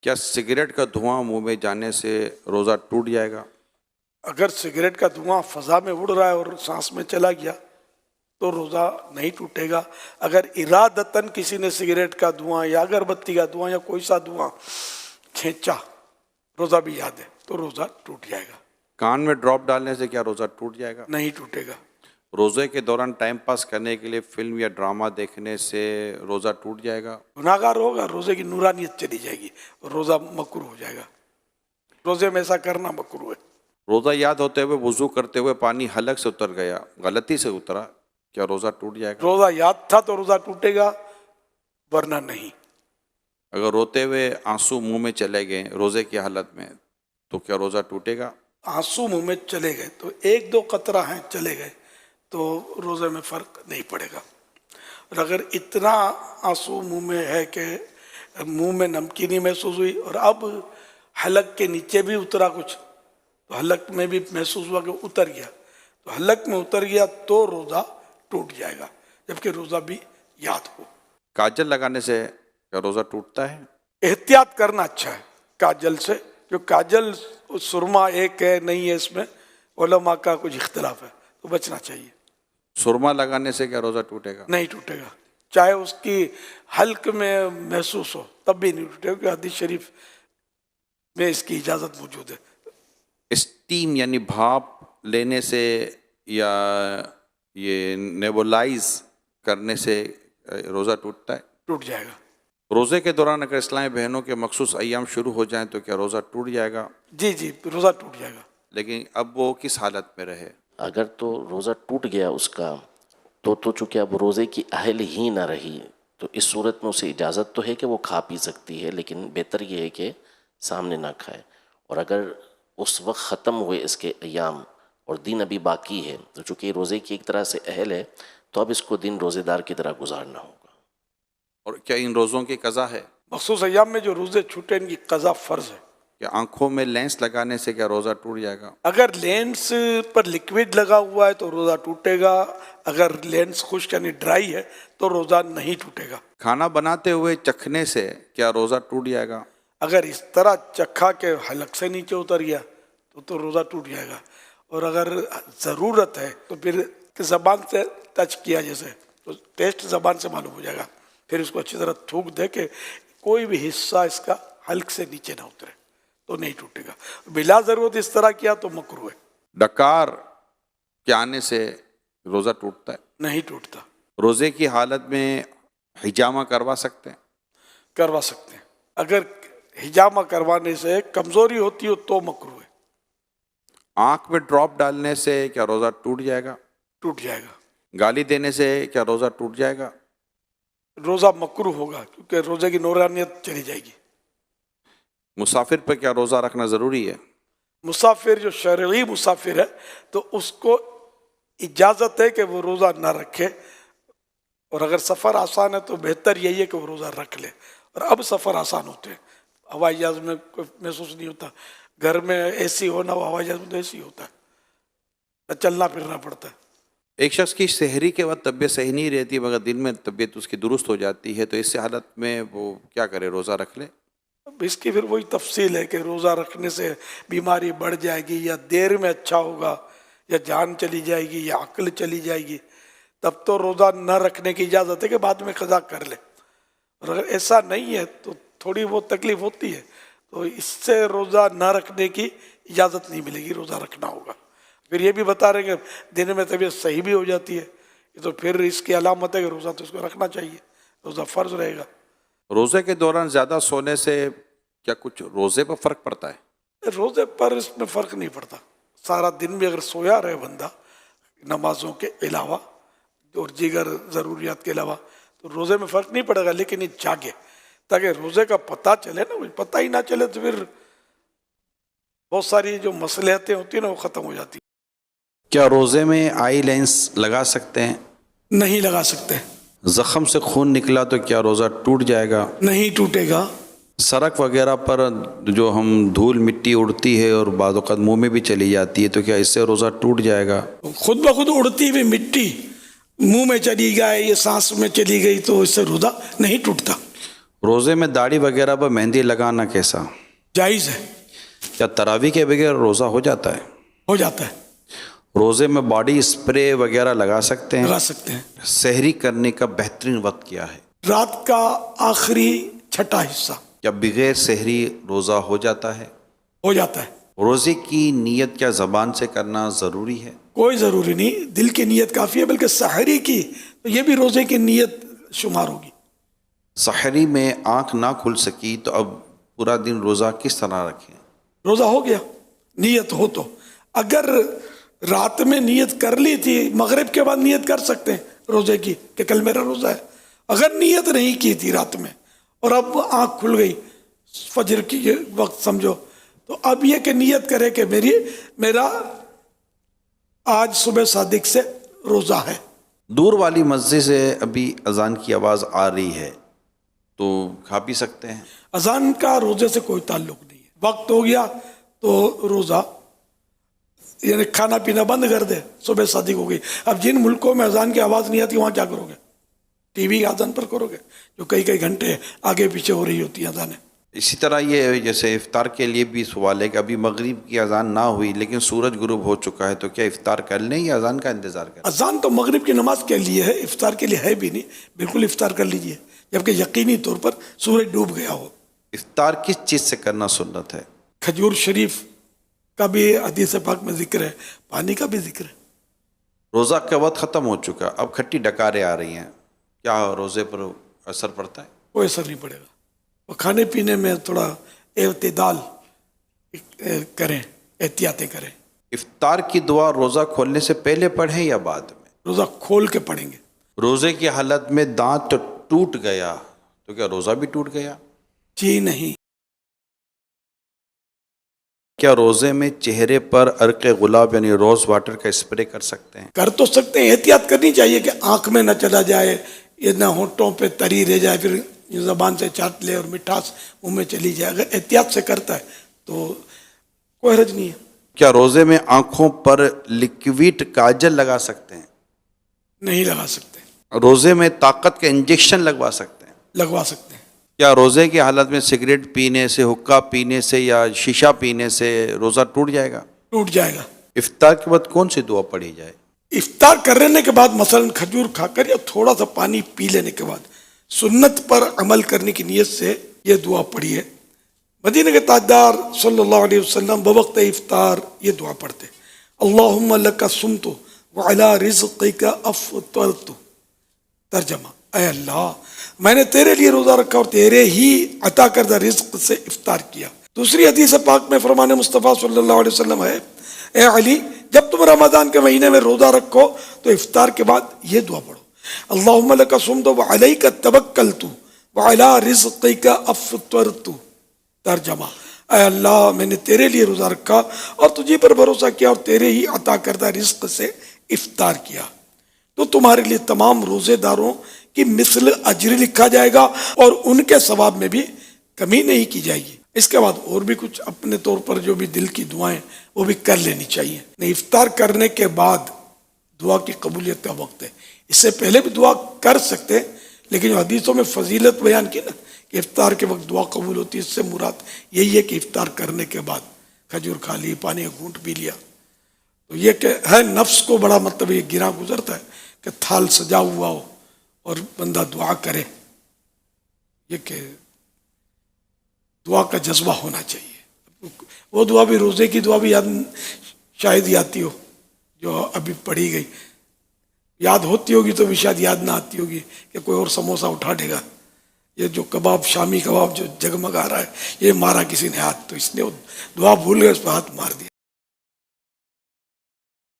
کیا سگریٹ کا دھواں منہ میں جانے سے روزہ ٹوٹ جائے گا؟ اگر سگریٹ کا دھواں فضا میں اڑ رہا ہے اور سانس میں چلا گیا تو روزہ نہیں ٹوٹے گا۔ اگر ارادتاً کسی نے سگریٹ کا دھواں یا اگربتی کا دھواں یا کوئی سا دھواں کھینچا، روزہ بھی یاد ہے، تو روزہ ٹوٹ جائے گا۔ کان میں ڈراپ ڈالنے سے کیا روزہ ٹوٹ جائے گا؟ نہیں ٹوٹے گا۔ روزے کے دوران ٹائم پاس کرنے کے لیے فلم یا ڈرامہ دیکھنے سے روزہ ٹوٹ جائے گا؟ گناہ گار ہوگا، روزے کی نورانیت چلی جائے گی، روزہ مکروہ ہو جائے گا۔ روزے میں ایسا کرنا مکروہ ہے۔ روزہ یاد ہوتے ہوئے وضو کرتے ہوئے پانی حلق سے اتر گیا، غلطی سے اترا، کیا روزہ ٹوٹ جائے گا؟ روزہ یاد تھا تو روزہ ٹوٹے گا، ورنہ نہیں۔ اگر روتے ہوئے آنسو منہ میں چلے گئے روزے کی حالت میں تو کیا روزہ ٹوٹے گا؟ آنسو منہ میں چلے گئے تو ایک دو قطرہ ہیں چلے گئے تو روزے میں فرق نہیں پڑے گا۔ اور اگر اتنا آنسو منہ میں ہے کہ منہ میں نمکینی محسوس ہوئی اور اب حلق کے نیچے بھی اترا کچھ، تو حلق میں بھی محسوس ہوا کہ اتر گیا، تو حلق میں اتر گیا تو روزہ ٹوٹ جائے گا، جبکہ روزہ بھی یاد ہو۔ کاجل لگانے سے کیا روزہ ٹوٹتا ہے؟ احتیاط کرنا اچھا ہے کاجل سے، جو کاجل سرما ایک ہے نہیں ہے، اس میں علماء کا کچھ اختلاف ہے، تو بچنا چاہیے۔ سرما لگانے سے کیا روزہ ٹوٹے گا؟ نہیں ٹوٹے گا، چاہے اس کی حلق میں محسوس ہو تب بھی نہیں ٹوٹے گا، کیونکہ حدیث شریف میں اس کی اجازت موجود ہے۔ اسٹیم یعنی بھاپ لینے سے یا یہ نیبولائز کرنے سے روزہ ٹوٹتا ہے؟ ٹوٹ جائے گا۔ روزے کے دوران اگر اسلامی بہنوں کے مخصوص ایام شروع ہو جائیں تو کیا روزہ ٹوٹ جائے گا؟ جی جی، روزہ ٹوٹ جائے گا۔ لیکن اب وہ کس حالت میں رہے؟ اگر تو روزہ ٹوٹ گیا اس کا تو چونکہ اب روزے کی اہل ہی نہ رہی، تو اس صورت میں اسے اجازت تو ہے کہ وہ کھا پی سکتی ہے، لیکن بہتر یہ ہے کہ سامنے نہ کھائے۔ اور اگر اس وقت ختم ہوئے اس کے ایام اور دن ابھی باقی ہے، تو چونکہ روزے کی ایک طرح سے اہل ہے، تو اب اس کو دن روزے دار کی طرح گزارنا ہوگا۔ اور کیا ان روزوں کی قضا ہے؟ مخصوص ایام میں جو روزے چھوٹے ان کی قضا فرض ہے۔ کہ آنکھوں میں لینس لگانے سے کیا روزہ ٹوٹ جائے گا؟ اگر لینس پر لکوڈ لگا ہوا ہے تو روزہ ٹوٹے گا، اگر لینس خشک یعنی ڈرائی ہے تو روزہ نہیں ٹوٹے گا۔ کھانا بناتے ہوئے چکھنے سے کیا روزہ ٹوٹ جائے گا؟ اگر اس طرح چکھا کہ حلق سے نیچے اتر گیا تو روزہ ٹوٹ جائے گا، اور اگر ضرورت ہے تو پھر زبان سے ٹچ کیا جیسے تو ٹیسٹ زبان سے معلوم ہو جائے گا، پھر اس کو اچھی طرح تھوک دے کہ کوئی بھی حصہ اس کا حلق سے نیچے نہ اترے تو نہیں ٹوٹے گا۔ بلا ضرورت اس طرح کیا تو مکروہ ہے۔ ڈکار کے آنے سے روزہ ٹوٹتا ہے؟ نہیں ٹوٹتا۔ روزے کی حالت میں حجامہ کروا سکتے ہیں؟ کروا سکتے ہیں، اگر حجامہ کروانے سے کمزوری ہوتی ہو تو مکروہ ہے۔ آنکھ میں ڈراپ ڈالنے سے کیا روزہ ٹوٹ جائے گا؟ ٹوٹ جائے گا۔ گالی دینے سے کیا روزہ ٹوٹ جائے گا؟ روزہ مکروہ ہوگا کیونکہ روزے کی نورانیت چلی جائے گی۔ مسافر پر کیا روزہ رکھنا ضروری ہے؟ مسافر جو شرعی مسافر ہے تو اس کو اجازت ہے کہ وہ روزہ نہ رکھے، اور اگر سفر آسان ہے تو بہتر یہی ہے کہ وہ روزہ رکھ لے۔ اور اب سفر آسان ہوتے ہیں، ہوائی جہاز میں کوئی محسوس نہیں ہوتا، گھر میں اے سی ہونا، وہ ہوائی جہاز میں تو اے سی ہوتا ہے، چلنا پھرنا پڑتا ہے۔ ایک شخص کی سحری کے وقت طبیعت صحیح نہیں رہتی مگر دن میں طبیعت اس کی درست ہو جاتی ہے، تو اس حالت میں وہ کیا کرے؟ روزہ رکھ لے؟ اب اس کی پھر وہی تفصیل ہے کہ روزہ رکھنے سے بیماری بڑھ جائے گی یا دیر میں اچھا ہوگا یا جان چلی جائے گی یا عقل چلی جائے گی، تب تو روزہ نہ رکھنے کی اجازت ہے کہ بعد میں قضا کر لے۔ اور اگر ایسا نہیں ہے تو تھوڑی بہت تکلیف ہوتی ہے تو اس سے روزہ نہ رکھنے کی اجازت نہیں ملے گی، روزہ رکھنا ہوگا۔ پھر یہ بھی بتا رہے ہیں کہ دن میں طبیعت صحیح بھی ہو جاتی ہے، تو پھر اس کی علامت ہے کہ روزہ تو اس کو رکھنا چاہیے، روزہ فرض رہے گا۔ روزے کے دوران زیادہ سونے سے کیا کچھ روزے پر فرق پڑتا ہے؟ روزے پر اس میں فرق نہیں پڑتا، سارا دن بھی اگر سویا رہے بندہ نمازوں کے علاوہ اور دیگر ضروریات کے علاوہ تو روزے میں فرق نہیں پڑے گا، لیکن یہ جاگے تاکہ روزے کا پتہ چلے نا، پتہ ہی نہ چلے تو پھر بہت ساری جو مصلحتیں ہوتی ہیں نا وہ ختم ہو جاتی ہیں۔ کیا روزے میں آئی لینس لگا سکتے ہیں؟ نہیں لگا سکتے۔ زخم سے خون نکلا تو کیا روزہ ٹوٹ جائے گا؟ نہیں ٹوٹے گا۔ سڑک وغیرہ پر جو ہم دھول مٹی اڑتی ہے اور بعض اوقات منہ میں بھی چلی جاتی ہے تو کیا اس سے روزہ ٹوٹ جائے گا؟ خود بخود اڑتی ہوئی مٹی منہ میں چلی گئی یا سانس میں چلی گئی تو اس سے روزہ نہیں ٹوٹتا۔ روزے میں داڑھی وغیرہ پر مہندی لگانا کیسا؟ جائز ہے، کیا تراویح کے بغیر روزہ ہو جاتا ہے؟ ہو جاتا ہے، روزے میں باڈی اسپرے وغیرہ لگا سکتے ہیں؟ لگا سکتے ہیں۔ سحری کرنے کا بہترین وقت کیا ہے؟ رات کا آخری چھٹا حصہ کیا بغیر سحری روزہ ہو جاتا ہے؟ ہو جاتا ہے، روزے کی نیت کیا زبان سے کرنا ضروری ہے؟ کوئی ضروری نہیں، دل کی نیت کافی ہے، بلکہ سحری کی تو یہ بھی روزے کی نیت شمار ہوگی۔ سحری میں آنکھ نہ کھل سکی تو اب پورا دن روزہ کس طرح رکھیں؟ روزہ ہو گیا، نیت ہو تو۔ اگر رات میں نیت کر لی تھی، مغرب کے بعد نیت کر سکتے ہیں روزے کی کہ کل میرا روزہ ہے۔ اگر نیت نہیں کی تھی رات میں اور اب آنکھ کھل گئی فجر کی وقت سمجھو، تو اب یہ کہ نیت کرے کہ میرا آج صبح صادق سے روزہ ہے۔ دور والی مسجد سے ابھی اذان کی آواز آ رہی ہے تو کھا پی سکتے ہیں؟ اذان کا روزے سے کوئی تعلق نہیں ہے، وقت ہو گیا تو روزہ یعنی کھانا پینا بند کر دے، صبح صادق ہو گئی۔ اب جن ملکوں میں اذان کی آواز نہیں آتی وہاں کیا کرو گے؟ ٹی وی اذان پر کرو گے جو کئی گھنٹے آگے پیچھے ہو رہی ہوتی ہیں اذانیں۔ اسی طرح یہ جیسے افطار کے لیے بھی سوال ہے کہ ابھی مغرب کی اذان نہ ہوئی لیکن سورج غروب ہو چکا ہے تو کیا افطار کر لیں یا اذان کا انتظار کریں؟ اذان تو مغرب کی نماز کے لیے ہے، افطار کے لیے ہے بھی نہیں، بالکل افطار کر لیجئے جبکہ یقینی طور پر سورج ڈوب گیا ہو۔ افطار کس چیز سے کرنا سنت ہے؟ کھجور شریف کا بھی حدیث پاک میں ذکر ہے، پانی کا بھی ذکر ہے۔ روزہ کا وقت ختم ہو چکا، اب کھٹی ڈکاریں آ رہی ہیں، کیا روزے پر اثر پڑتا ہے؟ کوئی اثر نہیں پڑے گا، وہ کھانے پینے میں تھوڑا اعتدال کریں، احتیاطیں کریں۔ افطار کی دعا روزہ کھولنے سے پہلے پڑھیں یا بعد میں؟ روزہ کھول کے پڑھیں گے۔ روزے کی حالت میں دانت ٹوٹ گیا تو کیا روزہ بھی ٹوٹ گیا؟ جی نہیں۔ کیا روزے میں چہرے پر عرق گلاب یعنی روز واٹر کا اسپرے کر سکتے ہیں؟ کر تو سکتے ہیں، احتیاط کرنی چاہیے کہ آنکھ میں نہ چلا جائے، یہ نہ ہونٹوں پہ تری رہ جائے، پھر زبان سے چاٹ لے اور مٹھاس منہ میں چلی جائے۔ اگر احتیاط سے کرتا ہے تو کوئی حرج نہیں ہے۔ کیا روزے میں آنکھوں پر لکوڈ کاجل لگا سکتے ہیں؟ نہیں لگا سکتے، روزے میں طاقت کا انجیکشن لگوا سکتے ہیں؟ لگوا سکتے ہیں۔ کیا روزے کی حالت میں سگریٹ پینے سے، حقہ پینے سے یا شیشہ پینے سے روزہ ٹوٹ جائے گا؟ ٹوٹ جائے گا۔ افطار کے بعد کون سی دعا پڑھی جائے؟ افطار کرنے کے بعد مثلا کھجور کھا کر یا تھوڑا سا پانی پی لینے کے بعد سنت پر عمل کرنے کی نیت سے یہ دعا پڑھی ہے۔ مدینہ کے تاجدار صلی اللہ علیہ وسلم بوقت افطار یہ دعا پڑھتے، اللہم لک صمت وعلی رزقک افطرت۔ ترجمہ، اے اللہ میں نے تیرے لیے روزہ رکھا اور تیرے ہی عطا کردہ رزق سے افطار کیا۔ دوسری حدیث پاک میں فرمان مصطفیٰ صلی اللہ علیہ وسلم ہے، اے علی جب تم رمضان کے مہینے میں روزہ رکھو تو افطار کے بعد یہ دعا پڑھو، اللہم لک صمت وعلیک توکلت وعلی رزقک افطرت۔ ترجمہ، اے اللہ میں نے تیرے لیے روزہ رکھا اور تجھے پر بھروسہ کیا اور تیرے ہی عطا کردہ رزق سے افطار کیا، تو تمہارے لیے تمام روزے داروں کی مثل اجر لکھا جائے گا اور ان کے ثواب میں بھی کمی نہیں کی جائے گی۔ اس کے بعد اور بھی کچھ اپنے طور پر جو بھی دل کی دعائیں وہ بھی کر لینی چاہیے۔ نہیں، افطار کرنے کے بعد دعا کی قبولیت کا وقت ہے، اس سے پہلے بھی دعا کر سکتے ہیں، لیکن جو حدیثوں میں فضیلت بیان کی نا کہ افطار کے وقت دعا قبول ہوتی ہے، اس سے مراد یہی ہے کہ افطار کرنے کے بعد کھجور کھا لی، پانی کا گھونٹ پی لیا، تو یہ کہ ہے نفس کو بڑا مطلب یہ گرا گزرتا ہے کہ تھال سجا ہوا ہو اور بندہ دعا کرے، یہ کہ دعا کا جذبہ ہونا چاہیے۔ وہ دعا بھی روزے کی دعا بھی یاد شاید آتی ہو جو ابھی پڑھی گئی، یاد ہوتی ہوگی تو بھی شاید یاد نہ آتی ہوگی کہ کوئی اور سموسہ اٹھا دے گا، یہ جو کباب شامی کباب جو جگمگا رہا ہے یہ مارا کسی نے ہاتھ، تو اس نے وہ دعا بھول گئے، اس پہ ہاتھ مار دیا۔